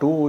2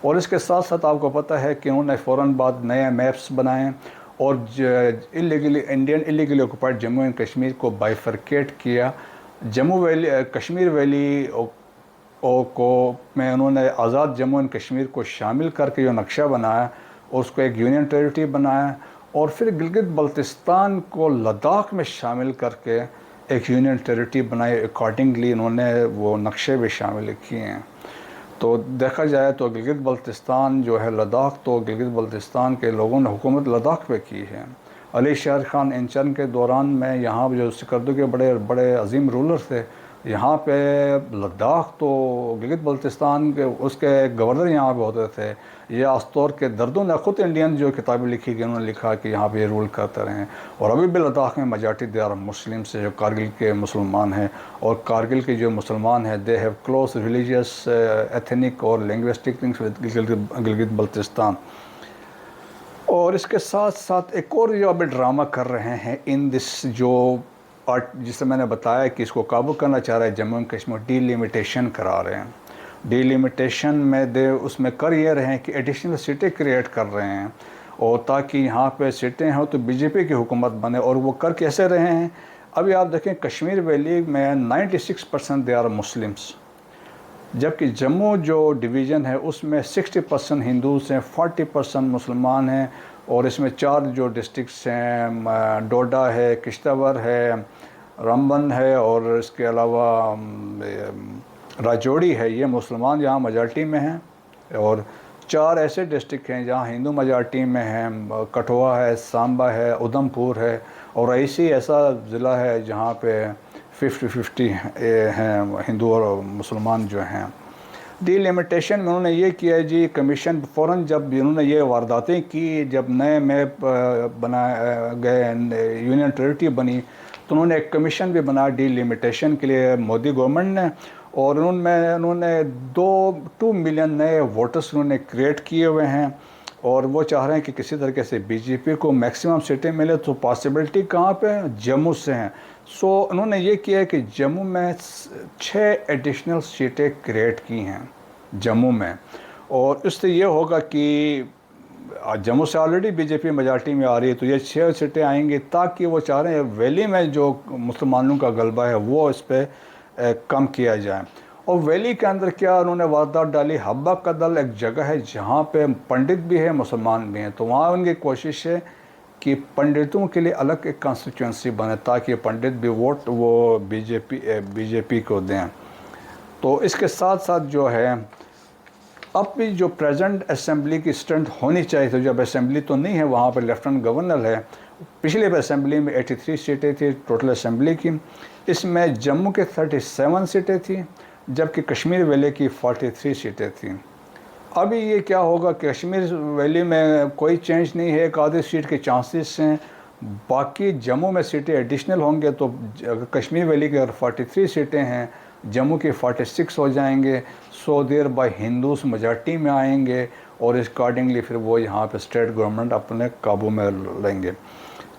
اور اس کے ساتھ ساتھ آپ کو پتہ ہے کہ انہوں نے فوراً بعد نئے میپس بنائے اور Indian illegally occupied Jammu and Kashmir کو بائیفرکیٹ کیا. جموں ویلی کشمیر ویلی کو میں انہوں نے آزاد جموں اینڈ کشمیر کو شامل کر کے جو نقشہ بنایا اور اس کو ایک یونین ٹیریٹری بنایا, اور پھر گلگت بلتستان کو لداخ میں شامل کر کے ایک یونین ٹیریٹری بنائی. اکارڈنگلی انہوں نے وہ نقشے بھی شامل کیے ہیں. تو دیکھا جائے تو گلگت بلتستان جو ہے لداخ, تو گلگت بلتستان کے لوگوں نے حکومت لداخ پہ کی ہے. علی شیر خان انچن کے دوران میں یہاں جو سکردو کے بڑے بڑے عظیم رولر تھے, یہاں پہ لداخ تو گلگت بلتستان کے اس کے گورنر یہاں پہ ہوتے تھے. یہ آستور کے دردوں نے خود انڈین جو کتابیں لکھی گئی انہوں نے لکھا کہ یہاں پہ یہ رول کرتے رہے ہیں. اور ابھی بھی لداخ میں میجارٹی دے آر مسلم سے جو کارگل کے مسلمان ہیں, اور کارگل کے جو مسلمان ہیں they have close religious ethnic اور linguistic links with Gilgit Baltistan. اور اس کے ساتھ ساتھ ایک اور جو ابھی ڈرامہ کر رہے ہیں ان دس جو جسے میں نے بتایا کہ اس کو قابو کرنا چاہ رہے ہیں Jammu and Kashmir, D limitation کرا رہے ہیں. ڈی لیمیٹیشن میں اس میں کر یہ رہے ہیں کہ ایڈیشنل سیٹیں کریٹ کر رہے ہیں, اور تاکہ یہاں پہ سیٹیں ہوں تو بی جے پی کی حکومت بنے. اور وہ کر کیسے رہے ہیں؟ ابھی آپ دیکھیں کشمیر ویلی میں 96% دے آر مسلمس, جبکہ جموں جو ڈویژن ہے اس میں 60% ہندوز ہیں, 40% مسلمان ہیں. اور اس میں 4 جو ڈسٹرکٹس ہیں, ڈوڈا ہے, کشتواڑ ہے, رامبن ہے, اور اس کے علاوہ راجوڑی ہے, یہ مسلمان یہاں میجارٹی میں ہیں. اور 4 ایسے ڈسٹرکٹ ہیں جہاں ہندو میجارٹی میں ہیں, کٹھوا ہے, سامبا ہے, ادھم پور ہے, اور رئیسی ایسا ضلع ہے جہاں پہ 50-50 ہیں ہندو اور مسلمان جو ہیں. ڈی لیمیٹیشن میں انہوں نے یہ کیا جی, کمیشن فوراً جب انہوں نے یہ وارداتیں کی, جب نئے میپ بنائے گئے, یونین ٹیریٹری بنی, تو انہوں نے ایک کمیشن بھی بنایا ڈی لیمیٹیشن کے لیے مودی گورنمنٹ نے. اور انہوں نے 2 ملین نئے ووٹرس انہوں نے کریٹ کیے ہوئے ہیں, اور وہ چاہ رہے ہیں کہ کسی طریقے سے بی جے پی کو میکسیمم سیٹیں ملے. تو پاسبلٹی کہاں پہ؟ جموں سے ہیں. سو انہوں نے یہ کیا ہے کہ جموں میں 6 ایڈیشنل سیٹیں کریٹ کی ہیں جموں میں, اور اس سے یہ ہوگا کہ جموں سے آلریڈی بی جے پی میجارٹی میں آ رہی ہے, تو یہ 6 سیٹیں آئیں گی, تاکہ وہ چاہ رہے ہیں ویلی میں جو مسلمانوں کا غلبہ ہے وہ اس پہ کم کیا جائے. اور ویلی کے اندر کیا انہوں نے واردات ڈالی, حبہ کدل ایک جگہ ہے جہاں پہ پنڈت بھی ہیں مسلمان بھی ہیں, تو وہاں ان کی کوشش ہے کہ پنڈتوں کے لیے الگ ایک کانسٹیٹوئنسی بنے, تاکہ پنڈت بھی ووٹ وہ بی جے پی کو دیں. تو اس کے ساتھ ساتھ جو ہے اب بھی جو پریزنٹ اسمبلی کی اسٹرینتھ ہونی چاہیے تھی, جب اسمبلی تو نہیں ہے وہاں پہ لیفٹنٹ گورنر ہے. پچھلے اسمبلی میں 83 سیٹیں تھیں ٹوٹل اسمبلی کی, اس میں جموں کے 37 سیٹیں تھیں, جبکہ کشمیر ویلی کی 43 سیٹیں تھیں. ابھی یہ کیا ہوگا کہ کشمیر ویلی میں کوئی چینج نہیں ہے, ایک آدھی سیٹ کے چانسز ہیں, باقی جموں میں سیٹیں ایڈیشنل ہوں گے. تو کشمیر ویلی کی اگر 43 سیٹیں ہیں, جموں کی 46 ہو جائیں گے. سو دیر بائی ہندوز میجارٹی میں آئیں گے, اور اس اکارڈنگلی پھر وہ یہاں پہ اسٹیٹ گورنمنٹ اپنے قابو میں لیں گے.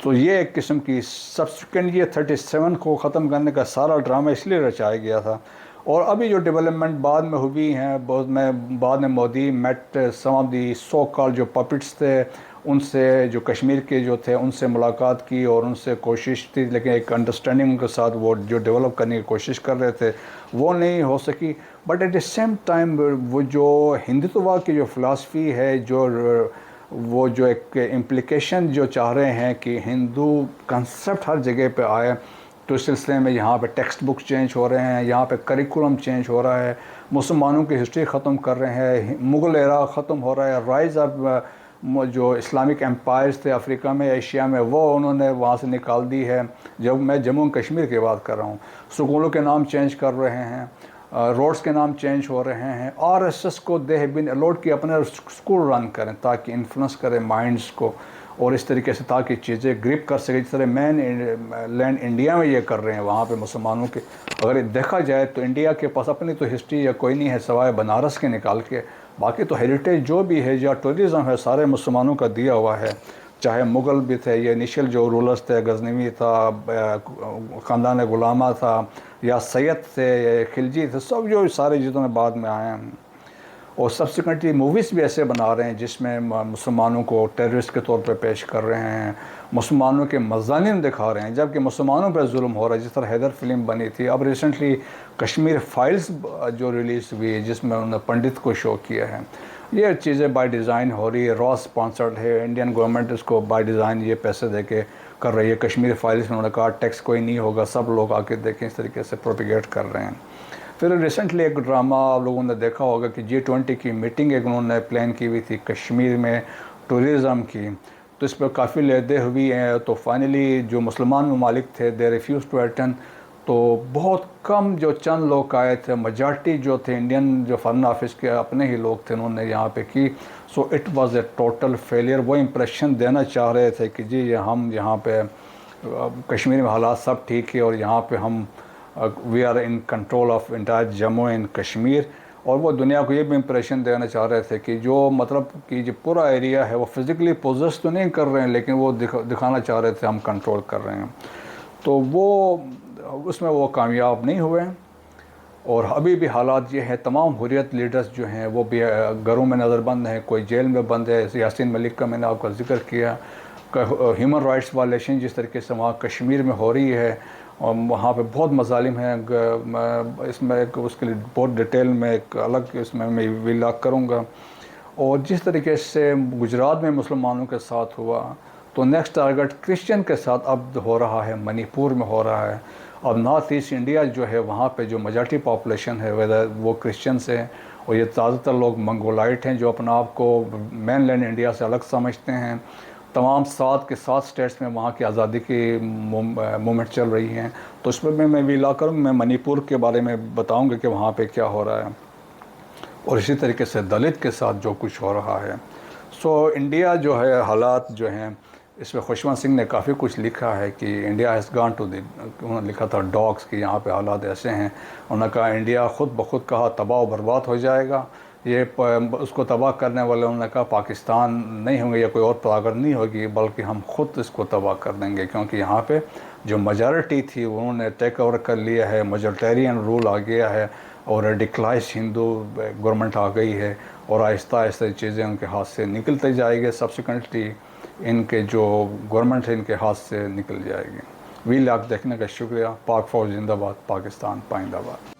تو یہ ایک قسم کی سبسیکوینٹ یہ 37 کو ختم کرنے کا سارا ڈرامہ اس لیے رچایا گیا تھا. اور ابھی جو ڈیولپمنٹ بعد میں ہوئی ہیں, بعد میں Modi met some of the so called جو پپٹس تھے, ان سے جو کشمیر کے جو تھے ان سے ملاقات کی, اور ان سے کوشش تھی, لیکن ایک انڈرسٹینڈنگ ان کے ساتھ وہ جو ڈیولپ کرنے کی کوشش کر رہے تھے وہ نہیں ہو سکی. But at the same time وہ جو ہندوتوا کی جو فلاسفی ہے, وہ جو ایک امپلیکیشن جو چاہ رہے ہیں کہ ہندو کنسیپٹ ہر جگہ پہ آئے, تو اس سلسلے میں یہاں پہ ٹیکسٹ بک چینج ہو رہے ہیں, یہاں پہ کریکولم چینج ہو رہا ہے, مسلمانوں کی ہسٹری ختم کر رہے ہیں, مغل ایرا ختم ہو رہا ہے, رائز آف جو اسلامک امپائرز تھے افریقہ میں, ایشیا میں, وہ انہوں نے وہاں سے نکال دی ہے. جب میں جموں کشمیر کی بات کر رہا ہوں, سکولوں کے نام چینج کر رہے ہیں, روڈز کے نام چینج ہو رہے ہیں. RSS کو دے ہیو بین الاؤڈ کہ اپنے اسکول رن کریں تاکہ انفلوئنس کریں مائنڈس کو, اور اس طریقے سے تاکہ چیزیں گرپ کر سکے. جس طرح مین لینڈ انڈیا میں یہ کر رہے ہیں, وہاں پہ مسلمانوں کے اگر دیکھا جائے تو انڈیا کے پاس اپنی تو ہسٹری یا کوئی نہیں ہے سوائے بنارس کے نکال کے, باقی تو ہیریٹیج جو بھی ہے یا ٹورزم ہے سارے مسلمانوں کا دیا ہوا ہے. چاہے مغل بھی تھے, یہ انیشیل جو رولرز تھے, غزنوی تھا, خاندان غلامہ تھا, یا سید تھے, یا خلجی تھے, سب جو سارے جتنے بعد میں آئے ہیں. اور سبسیکوینٹلی موویز بھی ایسے بنا رہے ہیں جس میں مسلمانوں کو ٹیررسٹ کے طور پہ پیش کر رہے ہیں، مسلمانوں کے مظالم دکھا رہے ہیں، جبکہ مسلمانوں پہ ظلم ہو رہا ہے، جس طرح حیدر فلم بنی تھی۔ اب ریسنٹلی کشمیر فائلز جو ریلیز ہوئی ہے جس میں انہوں نے پنڈت کو شو کیا ہے، یہ چیزیں بائی ڈیزائن ہو رہی ہے، را اسپانسرڈ ہے، انڈین گورنمنٹ اس کو بائی ڈیزائن یہ پیسے دے کے کر رہی ہے۔ کشمیر فائلز میں انہوں نے کہا ٹیکس کوئی نہیں ہوگا، سب لوگ آ کے دیکھیں، اس طریقے سے پروپیگیٹ کر رہے ہیں۔ پھر ریسنٹلی ایک ڈرامہ آپ لوگوں نے دیکھا ہوگا کہ G20 کی میٹنگ ایک انہوں نے پلان کی ہوئی تھی کشمیر میں ٹورزم کی، تو اس پہ کافی لیدے ہوئی ہیں، تو فائنلی جو مسلمان ممالک تھے دے ریفیوز ٹو اٹینڈ، تو بہت کم جو چند لوگ آئے تھے، میجارٹی جو تھے انڈین جو فارن آفس کے اپنے ہی لوگ تھے، انہوں نے یہاں پہ کی۔ So it was a total failure. وہ امپریشن دینا چاہ رہے تھے کہ جی ہم یہاں پہ کشمیر میں حالات سب ٹھیک ہے اور یہاں پہ ہم we are in control of entire Jammu and Kashmir, اور وہ دنیا کو یہ بھی امپریشن دینا چاہ رہے تھے کہ جو مطلب کہ جو پورا ایریا ہے وہ فزیکلی پوزیس تو نہیں کر رہے ہیں لیکن وہ دکھانا چاہ رہے تھے ہم کنٹرول کر رہے ہیں۔ تو وہ اس میں وہ کامیاب نہیں ہوئے، اور ابھی بھی حالات یہ ہیں، تمام حریت لیڈرز جو ہیں وہ بھی گھروں میں نظر بند ہیں، کوئی جیل میں بند ہے۔ یاسین ملک کا میں نے آپ کا ذکر کیا، ہیومن رائٹس وائلیشن جس طریقے سے وہاں کشمیر میں ہو رہی ہے، اور وہاں پہ بہت مظالم ہیں، اس میں اس کے لیے بہت ڈیٹیل میں ایک الگ اس میں ویلاگ کروں گا۔ اور جس طریقے سے گجرات میں مسلمانوں کے ساتھ ہوا، تو نیکسٹ ٹارگٹ کرسچن کے ساتھ اب ہو رہا ہے، منی پور میں ہو رہا ہے۔ اب نارتھ ایسٹ انڈیا جو ہے وہاں پہ جو میجارٹی پاپولیشن ہے وہ کرسچنس ہیں، اور یہ زیادہ تر لوگ منگولائٹ ہیں جو اپنا آپ کو مین لینڈ انڈیا سے الگ سمجھتے ہیں۔ تمام 7 کے 7 اسٹیٹس میں وہاں کی آزادی کی موومنٹ چل رہی ہیں، تو اس میں میں ویلا کروں، میں منی پور کے بارے میں بتاؤں گا کہ وہاں پہ کیا ہو رہا ہے، اور اسی طریقے سے دلت کے ساتھ جو کچھ ہو رہا ہے۔ سو انڈیا جو ہے حالات جو ہیں، اس میں خوشونت سنگھ نے کافی کچھ لکھا ہے کہ انڈیا ہیز گان ٹو دی، انہوں نے لکھا تھا ڈاگس کہ یہاں پہ حالات ایسے ہیں، انہوں نے کہا انڈیا خود بخود کہا تباہ و برباد ہو جائے گا، یہ اس کو تباہ کرنے والے انہوں نے کہا پاکستان نہیں ہوں گے یا کوئی اور طاقت نہیں ہوگی، بلکہ ہم خود اس کو تباہ کر دیں گے، کیونکہ یہاں پہ جو میجارٹی تھی انہوں نے ٹیک اوور کر لیا ہے، میجورٹیرین رول آ گیا ہے، اور ریڈیکلائز ہندو گورنمنٹ آ گئی ہے، اور آہستہ آہستہ چیزیں ان کے ہاتھ سے نکلتے جائے گی، سبسیکوینٹلی ان کے جو گورنمنٹ ہے ان کے ہاتھ سے نکل جائے گی۔ وی لاک دیکھنے کا شکریہ۔ پاک فوج زندہ باد، پاکستان پائندہ باد۔